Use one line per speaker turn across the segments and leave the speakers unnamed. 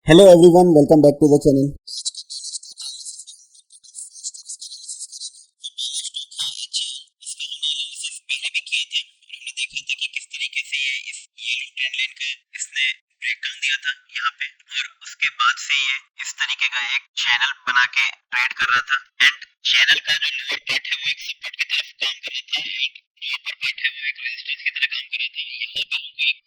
Hello everyone, welcome back to the channel. उसके बाद से ये इस तरीके का एक चैनल बना के ट्रेड कर रहा था एंड चैनल का जो लोअर पार्ट है वो एक सपोर्ट की तरफ काम कर रहा था एंड जो अपर पार्ट है वो एक रेजिस्टेंस की तरह काम कर रहा था। यहाँ पे हमको एक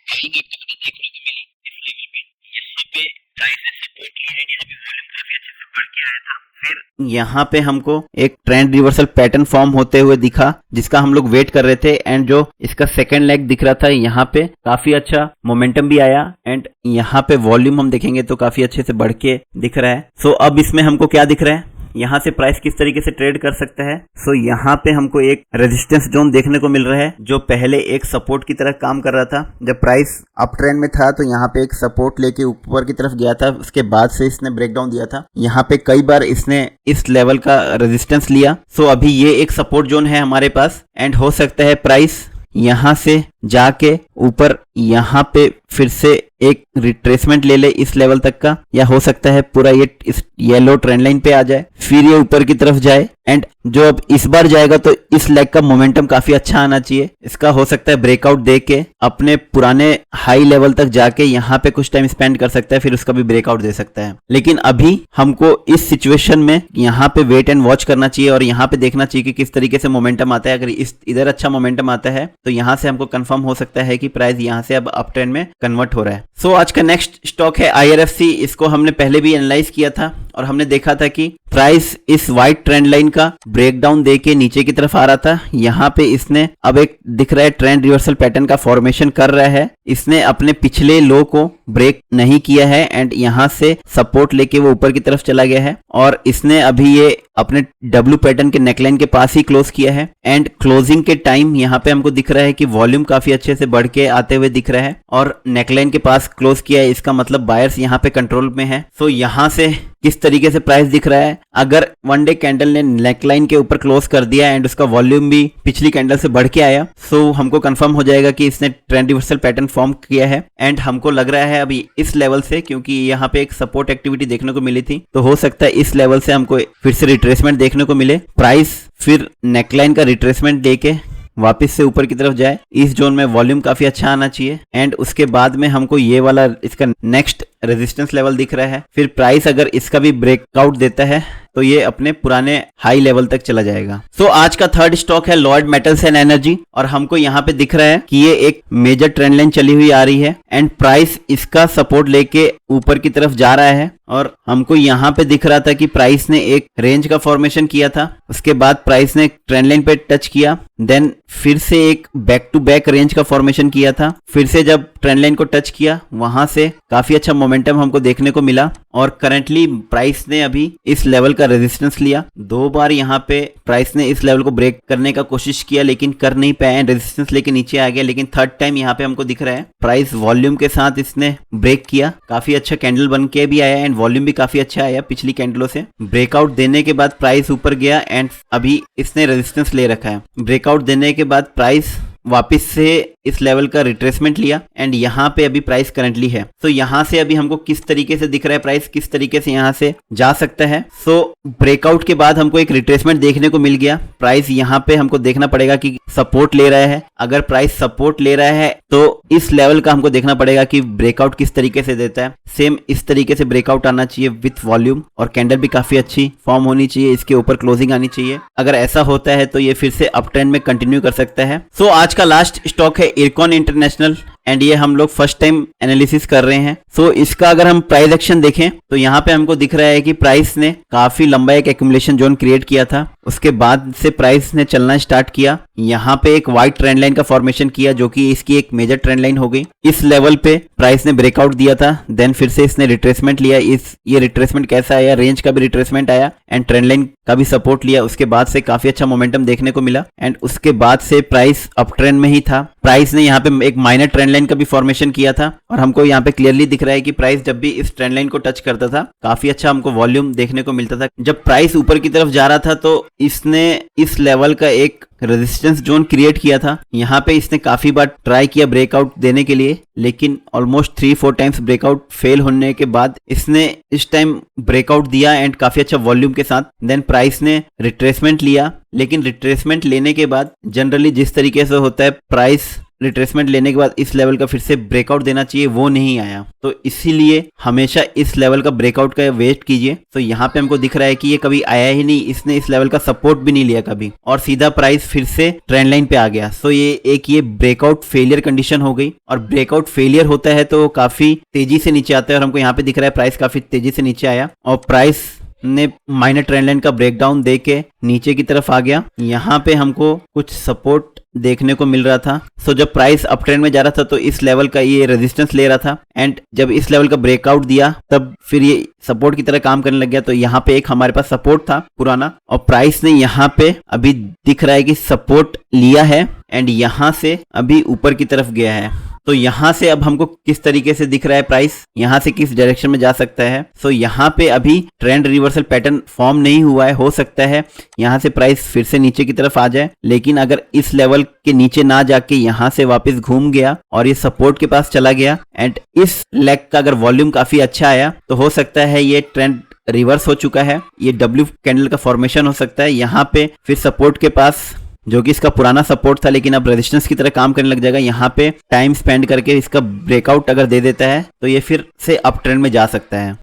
बाइंग एक्टिविटी देखने को मिली इस लेवल पे। यहाँ पे प्राइस ने सपोर्ट लिया एंड यहाँ पे वॉल्यूम काफी अच्छे से बढ़ के आया था। फिर यहाँ पे हमको एक ट्रेंड रिवर्सल पैटर्न फॉर्म होते हुए दिखा जिसका हम लोग वेट कर रहे थे एंड जो इसका सेकंड लेग दिख रहा था यहाँ पे काफी अच्छा मोमेंटम भी आया एंड यहाँ पे वॉल्यूम हम देखेंगे तो काफी अच्छे से बढ़ के दिख रहा है। सो अब इसमें हमको क्या दिख रहा है, यहाँ से प्राइस किस तरीके से ट्रेड कर सकता है। सो यहाँ पे हमको एक रेजिस्टेंस जोन देखने को मिल रहा है जो पहले एक सपोर्ट की तरह काम कर रहा था। जब प्राइस अप ट्रेंड में था तो यहाँ पे एक सपोर्ट लेके ऊपर की तरफ गया था, उसके बाद से इसने ब्रेकडाउन दिया था। यहाँ पे कई बार इसने इस लेवल का रेजिस्टेंस लिया। सो अभी ये एक सपोर्ट जोन है हमारे पास एंड हो सकता है प्राइस यहाँ से जाके ऊपर यहाँ पे फिर से एक रिट्रेसमेंट ले ले इस लेवल तक का, या हो सकता है पूरा ये इस येलो ट्रेंड लाइन पे आ जाए फिर ये ऊपर की तरफ जाए एंड जो अब इस बार जाएगा तो इस लेग का मोमेंटम काफी अच्छा आना चाहिए। इसका हो सकता है ब्रेकआउट दे के अपने पुराने हाई लेवल तक जाके यहाँ पे कुछ टाइम स्पेंड कर सकता है, फिर उसका भी ब्रेकआउट दे सकता है। लेकिन अभी हमको इस सिचुएशन में यहाँ पे वेट एंड वॉच करना चाहिए और यहाँ पे देखना चाहिए कि किस तरीके से मोमेंटम आता है। अगर इधर अच्छा मोमेंटम आता है तो यहाँ से हमको कंफर्म हो सकता है कि प्राइस यहाँ से अब अप ट्रेंड में कन्वर्ट हो रहा है। सो आज का नेक्स्ट स्टॉक है IRFC। इसको हमने पहले भी एनालाइज किया था और हमने देखा था कि प्राइस इस वाइट ट्रेंड लाइन का ब्रेकडाउन देके नीचे की तरफ आ रहा था। यहाँ पे इसने अब एक दिख रहा है ट्रेंड रिवर्सल पैटर्न का फॉर्मेशन कर रहा है। इसने अपने पिछले लो को ब्रेक नहीं किया है एंड यहाँ से सपोर्ट लेके वो ऊपर की तरफ चला गया है और इसने अभी ये अपने डब्ल्यू पैटर्न के नेकलाइन के पास ही क्लोज किया है एंड क्लोजिंग के टाइम यहाँ पे हमको दिख रहा है कि वॉल्यूम काफी अच्छे से बढ़ के आते हुए दिख रहा है और नेकलाइन के पास क्लोज किया है। इसका मतलब बायर्स यहाँ पे कंट्रोल में है। सो यहाँ से किस तरीके से प्राइस दिख रहा है, अगर वन डे कैंडल ने नेकलाइन के ऊपर क्लोज कर दिया एंड उसका वॉल्यूम भी पिछली कैंडल से बढ़ के आया, सो हमको कंफर्म हो जाएगा कि इसने ट्रेंड रिवर्सल पैटर्न फॉर्म किया है एंड हमको लग रहा है अभी इस लेवल से, क्योंकि यहाँ पे एक सपोर्ट एक्टिविटी देखने को मिली थी, तो हो सकता है इस लेवल से हमको फिर से रिट्रेसमेंट देखने को मिले। प्राइस फिर नेकलाइन का रिट्रेसमेंट लेके वापस से ऊपर की तरफ जाए। इस जोन में वॉल्यूम काफी अच्छा आना चाहिए एंड उसके बाद में हमको ये वाला इसका नेक्स्ट रेजिस्टेंस लेवल दिख रहा है। फिर प्राइस अगर इसका भी ब्रेकआउट देता है तो ये अपने पुराने हाई लेवल तक चला जाएगा। सो आज का थर्ड स्टॉक है लॉयड मेटल्स एंड एनर्जी और हमको यहाँ पे दिख रहा है कि ये एक मेजर ट्रेंड लाइन चली हुई आ रही है एंड प्राइस इसका सपोर्ट लेके ऊपर की तरफ जा रहा है और हमको यहाँ पे दिख रहा था कि प्राइस ने एक रेंज का फॉर्मेशन किया था, उसके बाद प्राइस ने ट्रेंड लाइन पे टच किया, देन फिर से एक बैक टू बैक रेंज का फॉर्मेशन किया था, फिर से जब ट्रेंड लाइन को टच किया वहां से काफी अच्छा मोमेंटम हमको देखने को मिला और करंटली प्राइस ने अभी इस लेवल का रेजिस्टेंस लिया। 2 बार यहाँ पे प्राइस ने इस लेवल को ब्रेक करने का कोशिश किया लेकिन कर नहीं पाया, रेजिस्टेंस लेके नीचे आ गया। लेकिन थर्ड टाइम यहाँ पे हमको दिख रहा है प्राइस वॉल्यूम के साथ इसने ब्रेक किया, काफी अच्छा कैंडल बन के भी आया एंड वॉल्यूम भी काफी अच्छा आया पिछली कैंडलों से। ब्रेकआउट देने के बाद प्राइस ऊपर गया एंड अभी इसने रेजिस्टेंस ले रखा है। ब्रेकआउट देने के बाद प्राइस वापस से इस लेवल का रिट्रेसमेंट लिया एंड यहाँ पे अभी प्राइस करंटली है। तो यहाँ से अभी हमको किस तरीके से दिख रहा है प्राइस किस तरीके से यहाँ से जा सकता है। सो ब्रेकआउट के बाद हमको एक रिट्रेसमेंट देखने को मिल गया। प्राइस यहाँ पे हमको देखना पड़ेगा कि सपोर्ट ले रहा है, अगर प्राइस सपोर्ट ले रहा है तो इस लेवल का हमको देखना पड़ेगा कि ब्रेकआउट किस तरीके से देता है। सेम इस तरीके से ब्रेकआउट आना चाहिए विथ वॉल्यूम और कैंडल भी काफी अच्छी फॉर्म होनी चाहिए, इसके ऊपर क्लोजिंग आनी चाहिए। अगर ऐसा होता है तो ये फिर से अप ट्रेंड में कंटिन्यू कर सकता है। सो आज का लास्ट स्टॉक है इरकॉन इंटरनेशनल एंड ये हम लोग फर्स्ट टाइम एनालिसिस कर रहे हैं। सो इसका अगर हम प्राइस एक्शन देखें तो यहाँ पे हमको दिख रहा है कि प्राइस ने काफी लंबा एक एक्यूमुलेशन जोन क्रिएट किया था, उसके बाद से प्राइस ने चलना स्टार्ट किया। यहाँ पे एक व्हाइट ट्रेंड लाइन का फॉर्मेशन किया जो कि इसकी एक मेजर ट्रेंड लाइन हो गई। इस लेवल पे प्राइस ने ब्रेकआउट दिया था, देन फिर से इसने रिट्रेसमेंट लिया। ये रिट्रेसमेंट कैसा आया, रेंज का भी रिट्रेसमेंट आया एंड ट्रेंड लाइन का भी सपोर्ट लिया। उसके बाद से काफी अच्छा मोमेंटम देखने को मिला एंड उसके बाद से प्राइस अप ट्रेंड में ही था। प्राइस ने यहाँ पे एक माइनर ट्रेंड लाइन का भी फॉर्मेशन किया था और हमको यहाँ पे क्लियरली दिख रहा है कि प्राइस जब भी इस ट्रेंड लाइन को टच करता था काफी अच्छा हमको वॉल्यूम देखने को मिलता था। जब प्राइस ऊपर की तरफ जा रहा था तो इसने इस लेवल का एक रेजिस्टेंस जोन क्रिएट किया था। यहाँ पे इसने काफी बार ट्राई किया ब्रेकआउट देने के लिए, लेकिन ऑलमोस्ट 3-4 टाइम्स ब्रेकआउट फेल होने के बाद इसने इस टाइम ब्रेकआउट दिया एंड काफी अच्छा वॉल्यूम के साथ। देन प्राइस ने रिट्रेसमेंट लिया, लेकिन रिट्रेसमेंट लेने के बाद जनरली जिस तरीके से होता है प्राइस रिट्रेसमेंट लेने के बाद इस लेवल का फिर से ब्रेकआउट देना चाहिए, वो नहीं आया। तो इसीलिए हमेशा इस लेवल का ब्रेकआउट का वेट कीजिए। तो यहाँ पे हमको दिख रहा है कि ये कभी आया ही नहीं, इसने इस लेवल का सपोर्ट भी नहीं लिया कभी और सीधा प्राइस फिर से ट्रेंड लाइन पे आ गया। सो ये ब्रेकआउट फेलियर कंडीशन हो गई और ब्रेकआउट फेलियर होता है तो काफी तेजी से नीचे आता है और हमको यहाँ पे दिख रहा है प्राइस काफी तेजी से नीचे आया और प्राइस ने माइनर ट्रेंड लाइन का ब्रेकडाउन दे के नीचे की तरफ आ गया। यहाँ पे हमको कुछ सपोर्ट देखने को मिल रहा था। सो जब प्राइस अप ट्रेंड में जा रहा था तो इस लेवल का ये रेजिस्टेंस ले रहा था एंड जब इस लेवल का ब्रेकआउट दिया तब फिर ये सपोर्ट की तरह काम करने लग गया। तो यहाँ पे एक हमारे पास सपोर्ट था पुराना और प्राइस ने यहाँ पे अभी दिख रहा है कि सपोर्ट लिया है एंड यहाँ से अभी ऊपर की तरफ गया है। तो यहाँ से अब हमको किस तरीके से दिख रहा है प्राइस, यहाँ से किस डायरेक्शन में जा सकता है। सो यहाँ पे अभी ट्रेंड रिवर्सल पैटर्न फॉर्म नहीं हुआ है, हो सकता है यहाँ से प्राइस फिर से नीचे की तरफ आ जाए, लेकिन अगर इस लेवल के नीचे ना जाके यहाँ से वापस घूम गया और ये सपोर्ट के पास चला गया एंड इस लेग का अगर वॉल्यूम काफी अच्छा आया तो हो सकता है ये ट्रेंड रिवर्स हो चुका है। ये डब्ल्यू कैंडल का फॉर्मेशन हो सकता है यहाँ पे फिर सपोर्ट के पास, जो कि इसका पुराना सपोर्ट था लेकिन अब रेजिस्टेंस की तरह काम करने लग जाएगा। यहाँ पे टाइम स्पेंड करके इसका ब्रेकआउट अगर दे देता है तो ये फिर से अप ट्रेंड में जा सकता है।